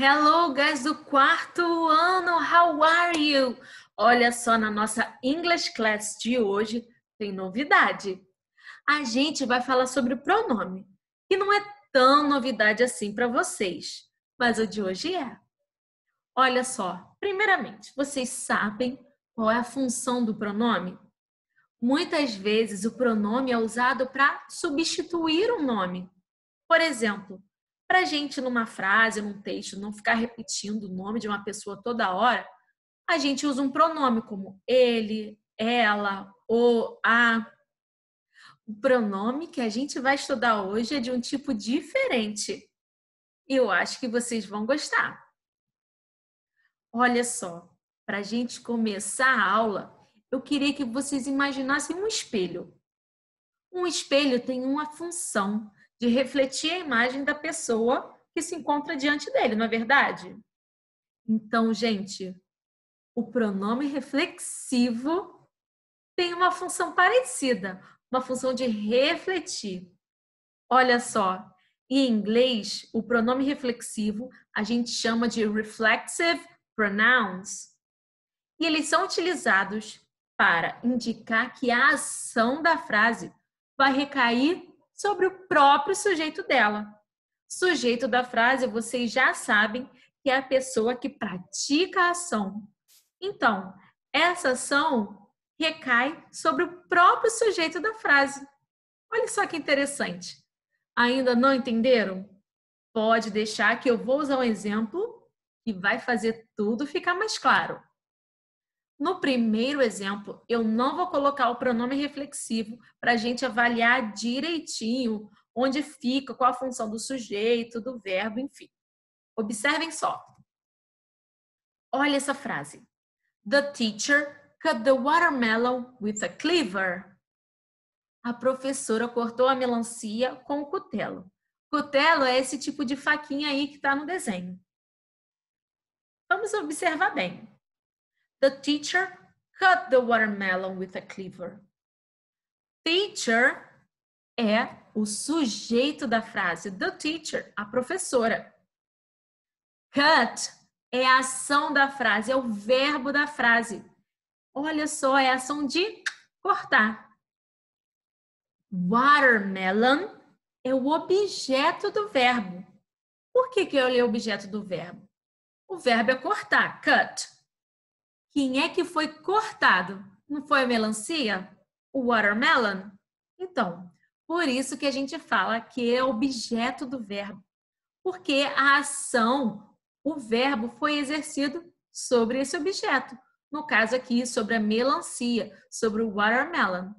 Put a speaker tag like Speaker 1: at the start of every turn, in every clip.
Speaker 1: Hello, guys do quarto ano, how are you? Olha só, na nossa English Class de hoje tem novidade. A gente vai falar sobre o pronome, que não é tão novidade assim para vocês, mas o de hoje é. Olha só, primeiramente, vocês sabem qual é a função do pronome? Muitas vezes o pronome é usado para substituir um nome. Por exemplo, para a gente numa frase, num texto, não ficar repetindo o nome de uma pessoa toda hora, a gente usa um pronome como ele, ela, o, a. O pronome que a gente vai estudar hoje é de um tipo diferente. E eu acho que vocês vão gostar. Olha só, para a gente começar a aula, eu queria que vocês imaginassem um espelho. Um espelho tem uma função de refletir a imagem da pessoa que se encontra diante dele, não é verdade? Então, gente, o pronome reflexivo tem uma função parecida, uma função de refletir. Olha só, em inglês, o pronome reflexivo a gente chama de reflexive pronouns. E eles são utilizados para indicar que a ação da frase vai recair sobre o próprio sujeito dela. Sujeito da frase, vocês já sabem que é a pessoa que pratica a ação. Então, essa ação recai sobre o próprio sujeito da frase. Olha só que interessante. Ainda não entenderam? Pode deixar que eu vou usar um exemplo que vai fazer tudo ficar mais claro. No primeiro exemplo, eu não vou colocar o pronome reflexivo para a gente avaliar direitinho onde fica, qual a função do sujeito, do verbo, enfim. Observem só. Olha essa frase. The teacher cut the watermelon with a cleaver. A professora cortou a melancia com o cutelo. Cutelo é esse tipo de faquinha aí que está no desenho. Vamos observar bem. The teacher cut the watermelon with a cleaver. Teacher é o sujeito da frase. The teacher, a professora. Cut é a ação da frase, é o verbo da frase. Olha só, é a ação de cortar. Watermelon é o objeto do verbo. Por que ele é o objeto do verbo? O verbo é cortar, cut. Quem é que foi cortado? Não foi a melancia? O watermelon? Então, por isso que a gente fala que é objeto do verbo. Porque a ação, o verbo foi exercido sobre esse objeto. No caso aqui, sobre a melancia, sobre o watermelon.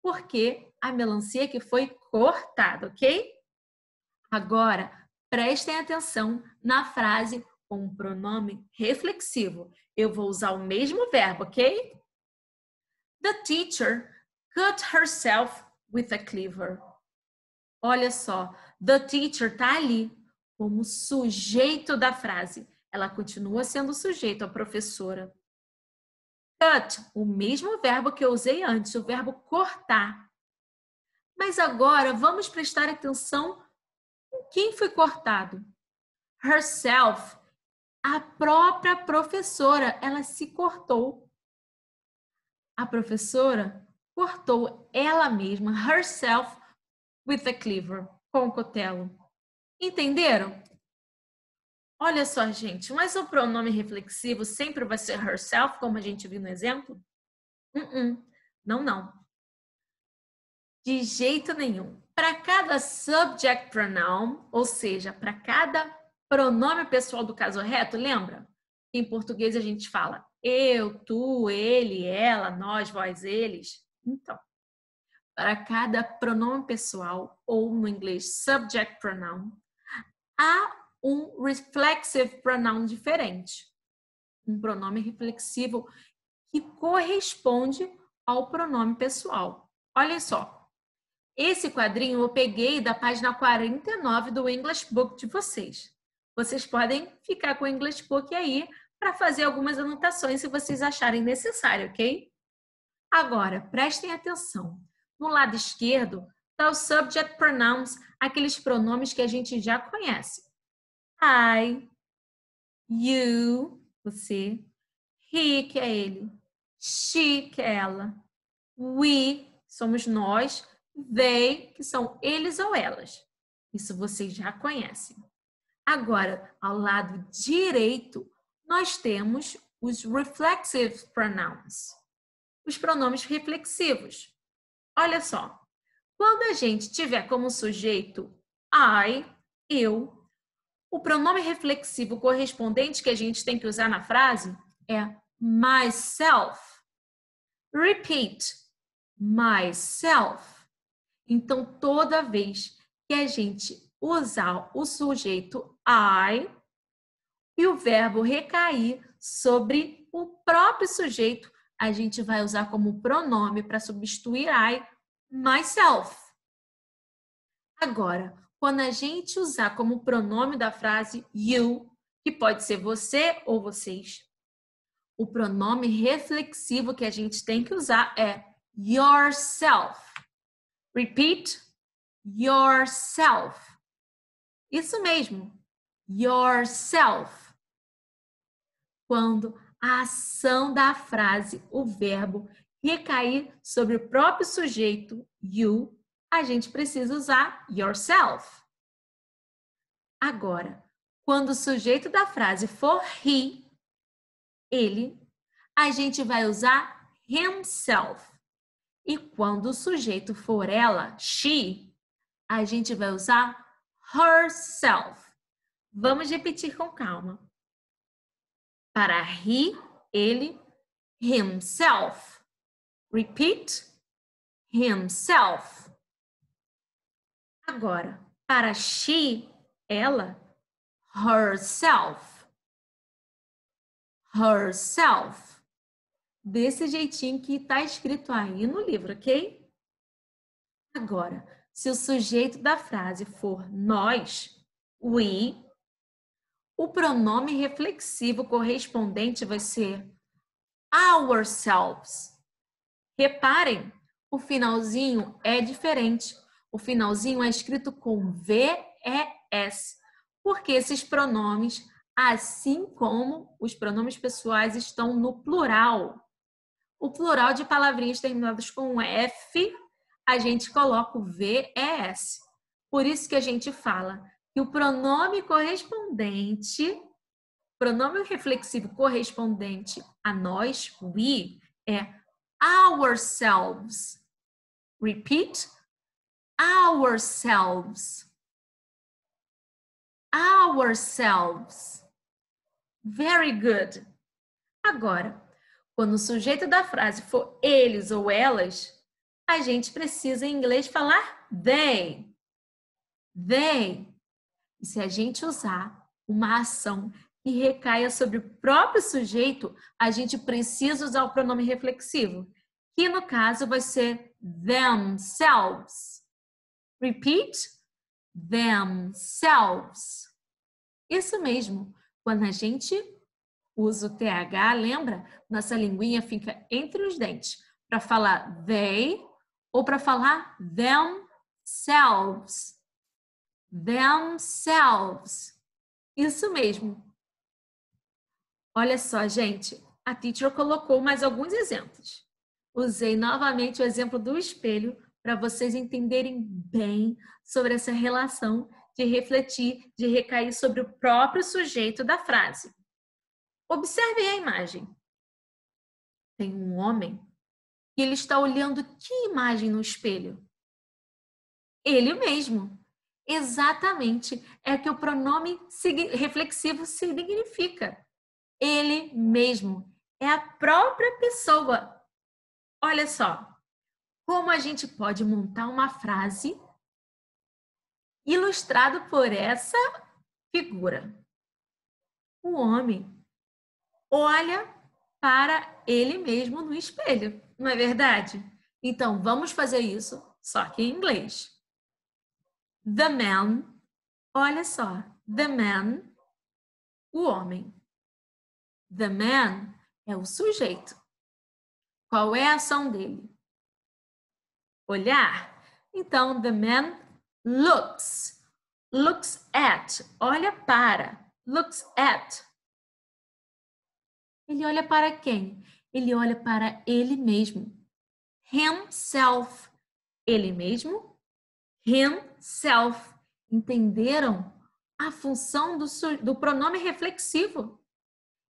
Speaker 1: Porque a melancia que foi cortada, ok? Agora, prestem atenção na frase com o pronome reflexivo. Eu vou usar o mesmo verbo, ok? The teacher cut herself with a cleaver. Olha só, the teacher tá ali como sujeito da frase. Ela continua sendo sujeito, a professora. Cut, o mesmo verbo que eu usei antes, o verbo cortar. Mas agora vamos prestar atenção em quem foi cortado. Herself, a própria professora, ela se cortou. A professora cortou ela mesma, herself, with a cleaver, com o cutelo. Entenderam? Olha só, gente, mas o pronome reflexivo sempre vai ser herself, como a gente viu no exemplo? Não, não. De jeito nenhum. Para cada subject pronoun, ou seja, para cada pronome pessoal do caso reto, lembra? Em português a gente fala eu, tu, ele, ela, nós, vós, eles. Então, para cada pronome pessoal, ou no inglês subject pronoun, há um reflexive pronoun diferente. Um pronome reflexivo que corresponde ao pronome pessoal. Olha só. Esse quadrinho eu peguei da página 49 do English Book de vocês. Vocês podem ficar com o English Book aí para fazer algumas anotações se vocês acharem necessário, ok? Agora, prestem atenção. No lado esquerdo está o subject pronouns, aqueles pronomes que a gente já conhece. I, you, você, he, que é ele, she, que é ela, we, somos nós, they, que são eles ou elas. Isso vocês já conhecem. Agora, ao lado direito, nós temos os reflexive pronouns, os pronomes reflexivos. Olha só, quando a gente tiver como sujeito I, eu, o pronome reflexivo correspondente que a gente tem que usar na frase é myself. Repeat, myself. Então, toda vez que a gente usar o sujeito I e o verbo recair sobre o próprio sujeito, a gente vai usar como pronome para substituir I, myself. Agora, quando a gente usar como pronome da frase you, que pode ser você ou vocês, o pronome reflexivo que a gente tem que usar é yourself. Repeat, yourself. Isso mesmo, yourself. Quando a ação da frase, o verbo, recair sobre o próprio sujeito, you, a gente precisa usar yourself. Agora, quando o sujeito da frase for he, ele, a gente vai usar himself. E quando o sujeito for ela, she, a gente vai usar herself. Vamos repetir com calma. Para he, ele, himself. Repeat, himself. Agora, para she, ela, herself. Herself. Desse jeitinho que está escrito aí no livro, ok? Agora, se o sujeito da frase for nós, we, o pronome reflexivo correspondente vai ser ourselves. Reparem, o finalzinho é diferente. O finalzinho é escrito com V-E-S, porque esses pronomes, assim como os pronomes pessoais, estão no plural. O plural de palavrinhas terminadas com F, a gente coloca o V-E-S. Por isso que a gente fala que o pronome correspondente, pronome reflexivo correspondente a nós, we, é ourselves. Repeat, ourselves. Ourselves. Very good. Agora, quando o sujeito da frase for eles ou elas, a gente precisa em inglês falar they. They. E se a gente usar uma ação que recaia sobre o próprio sujeito, a gente precisa usar o pronome reflexivo, que no caso vai ser themselves. Repeat, themselves. Isso mesmo. Quando a gente usa o TH, lembra? Nossa linguinha fica entre os dentes para falar they ou para falar themselves. Themselves. Isso mesmo. Olha só, gente. A teacher colocou mais alguns exemplos. Usei novamente o exemplo do espelho para vocês entenderem bem sobre essa relação de refletir, de recair sobre o próprio sujeito da frase. Observe a imagem. Tem um homem e ele está olhando que imagem no espelho? Ele mesmo. Exatamente. É que o pronome reflexivo significa. Ele mesmo. É a própria pessoa. Olha só. Como a gente pode montar uma frase ilustrada por essa figura. O homem olha para ele mesmo no espelho, não é verdade? Então, vamos fazer isso, só que em inglês. The man, olha só, the man, o homem. The man é o sujeito. Qual é a ação dele? Olhar. Então, the man looks. Looks at, olha para. Looks at. Ele olha para quem? Ele olha para ele mesmo. Himself. Ele mesmo. Himself. Entenderam? A função do pronome reflexivo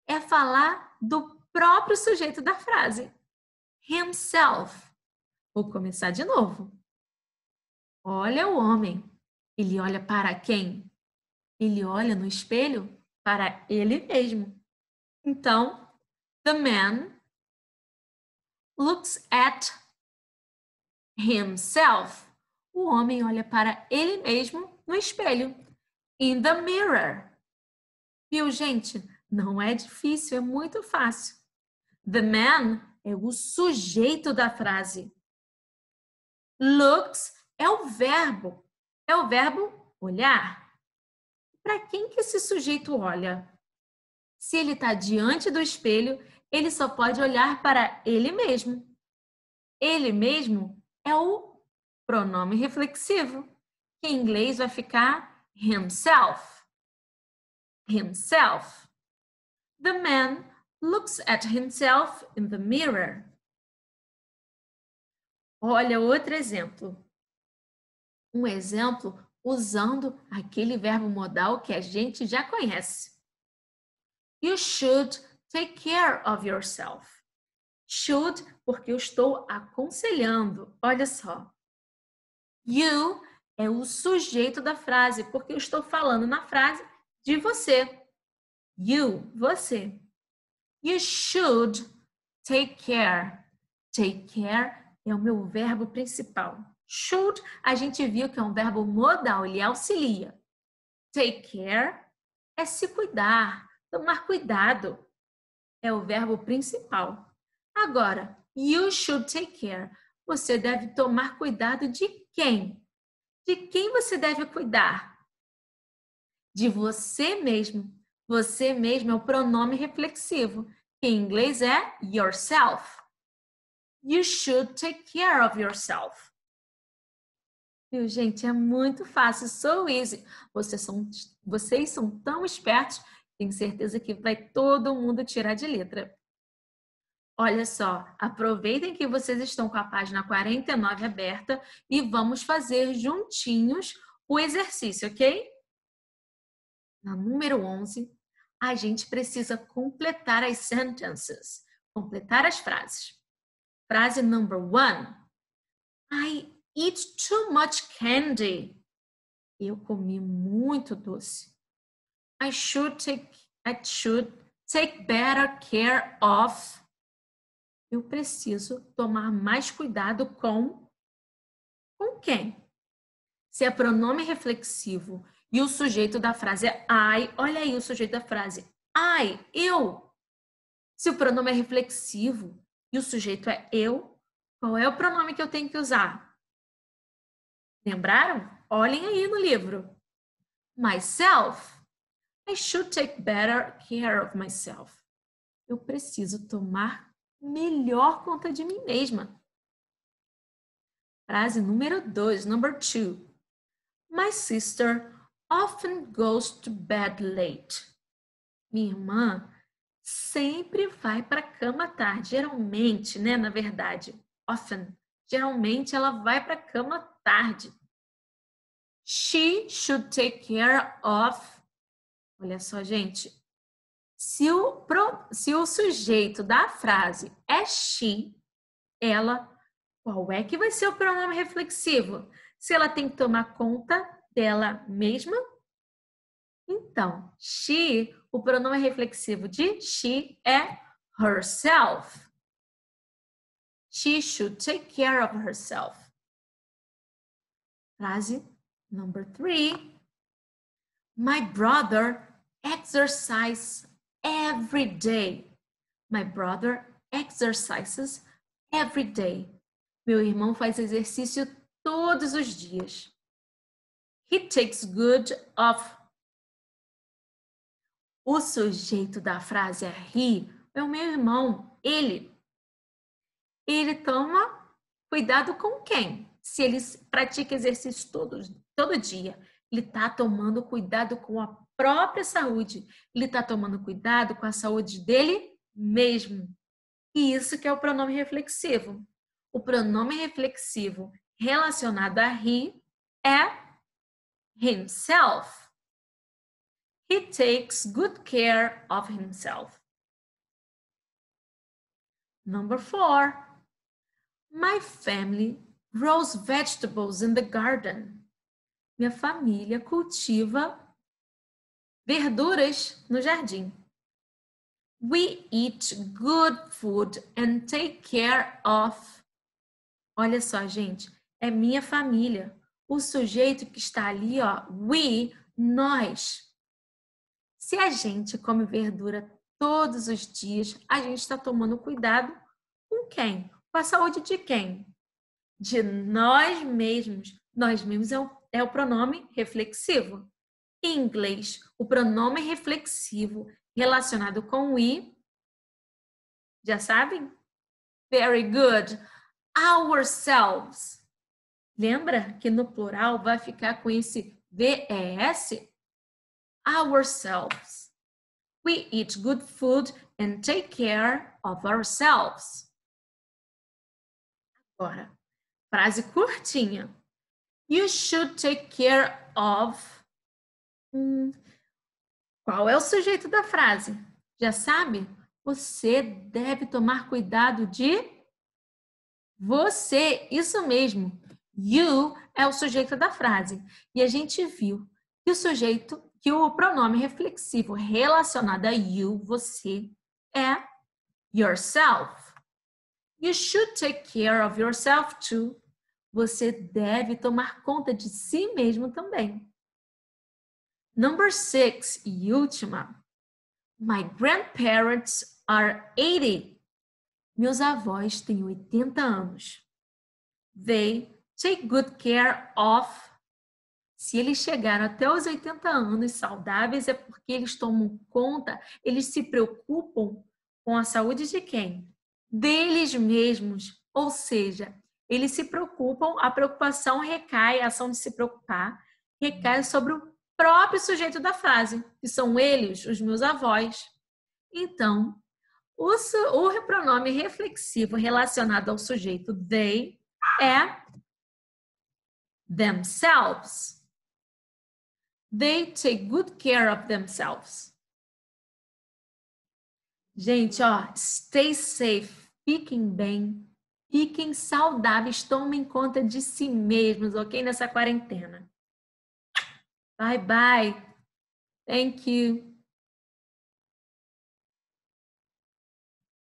Speaker 1: é falar do próprio sujeito da frase. Himself. Vou começar de novo. Olha o homem. Ele olha para quem? Ele olha no espelho para ele mesmo. Então, the man looks at himself. O homem olha para ele mesmo no espelho. In the mirror. Viu, gente? Não é difícil, é muito fácil. The man é o sujeito da frase. Looks é o verbo. É o verbo olhar. Para quem que esse sujeito olha? Se ele está diante do espelho, ele só pode olhar para ele mesmo. Ele mesmo é o pronome reflexivo, que em inglês vai ficar himself. Himself. The man looks at himself in the mirror. Olha outro exemplo. Um exemplo usando aquele verbo modal que a gente já conhece. You should take care of yourself. Should, porque eu estou aconselhando. Olha só. You é o sujeito da frase, porque eu estou falando na frase de você. You, você. You should take care. Take care é o meu verbo principal. Should, a gente viu que é um verbo modal, ele auxilia. Take care é se cuidar, tomar cuidado. É o verbo principal. Agora, you should take care. Você deve tomar cuidado de quem? De quem você deve cuidar? De você mesmo. Você mesmo é o pronome reflexivo, que em inglês é yourself. You should take care of yourself. Viu, gente? É muito fácil, so easy. Vocês são tão espertos, tenho certeza que vai todo mundo tirar de letra. Olha só, aproveitem que vocês estão com a página 49 aberta e vamos fazer juntinhos o exercício, ok? Na número 11, a gente precisa completar as sentences, completar as frases. Frase number 1. I eat too much candy. Eu comi muito doce. I should take better care of. Eu preciso tomar mais cuidado com quem? Se é pronome reflexivo e o sujeito da frase é I, olha aí o sujeito da frase. I, eu. Se o pronome é reflexivo e o sujeito é eu, qual é o pronome que eu tenho que usar? Lembraram? Olhem aí no livro. Myself. I should take better care of myself. Eu preciso tomar melhor conta de mim mesma. Frase número 2, number 2. My sister often goes to bed late. Minha irmã sempre vai para a cama tarde. Geralmente, né, na verdade, often. Geralmente ela vai para a cama tarde. She should take care of. Olha só, gente. Se o sujeito da frase é she, ela, qual é que vai ser o pronome reflexivo? Se ela tem que tomar conta dela mesma? Então, she, o pronome reflexivo de she é herself. She should take care of herself. Frase number 3. My brother exercises every day. My brother exercises every day. Meu irmão faz exercício todos os dias. He takes good of. O sujeito da frase é he, é o meu irmão, ele. Ele toma cuidado com quem? Se ele pratica exercício todo dia, ele está tomando cuidado com a própria saúde. Ele está tomando cuidado com a saúde dele mesmo. E isso que é o pronome reflexivo. O pronome reflexivo relacionado a he é himself. He takes good care of himself. Number 4. My family grows vegetables in the garden. Minha família cultiva verduras no jardim. We eat good food and take care of. Olha só, gente, é minha família. O sujeito que está ali, ó, we, nós. Se a gente come verdura todos os dias, a gente está tomando cuidado com quem? Com a saúde de quem? De nós mesmos. Nós mesmos é o pronome reflexivo. Em inglês, o pronome reflexivo relacionado com we, já sabem? Very good. Ourselves. Lembra que no plural vai ficar com esse VES? Ourselves. We eat good food and take care of ourselves. Agora, frase curtinha. You should take care of. Qual é o sujeito da frase? Já sabe? Você deve tomar cuidado de você. Isso mesmo. You é o sujeito da frase. E a gente viu que o pronome reflexivo relacionado a you, você, é yourself. You should take care of yourself too. Você deve tomar conta de si mesmo também. Number 6 e última. My grandparents are 80. Meus avós têm 80 anos. They take good care of. Se eles chegaram até os 80 anos saudáveis, é porque eles tomam conta, eles se preocupam com a saúde de quem? Deles mesmos. Ou seja, eles se preocupam, a preocupação recai, a ação de se preocupar, recai sobre o próprio sujeito da frase, que são eles, os meus avós. Então, o pronome reflexivo relacionado ao sujeito they é themselves. They take good care of themselves. Gente, ó, stay safe, fiquem bem, fiquem saudáveis, tomem conta de si mesmos, ok? Nessa quarentena. Bye, bye. Thank you.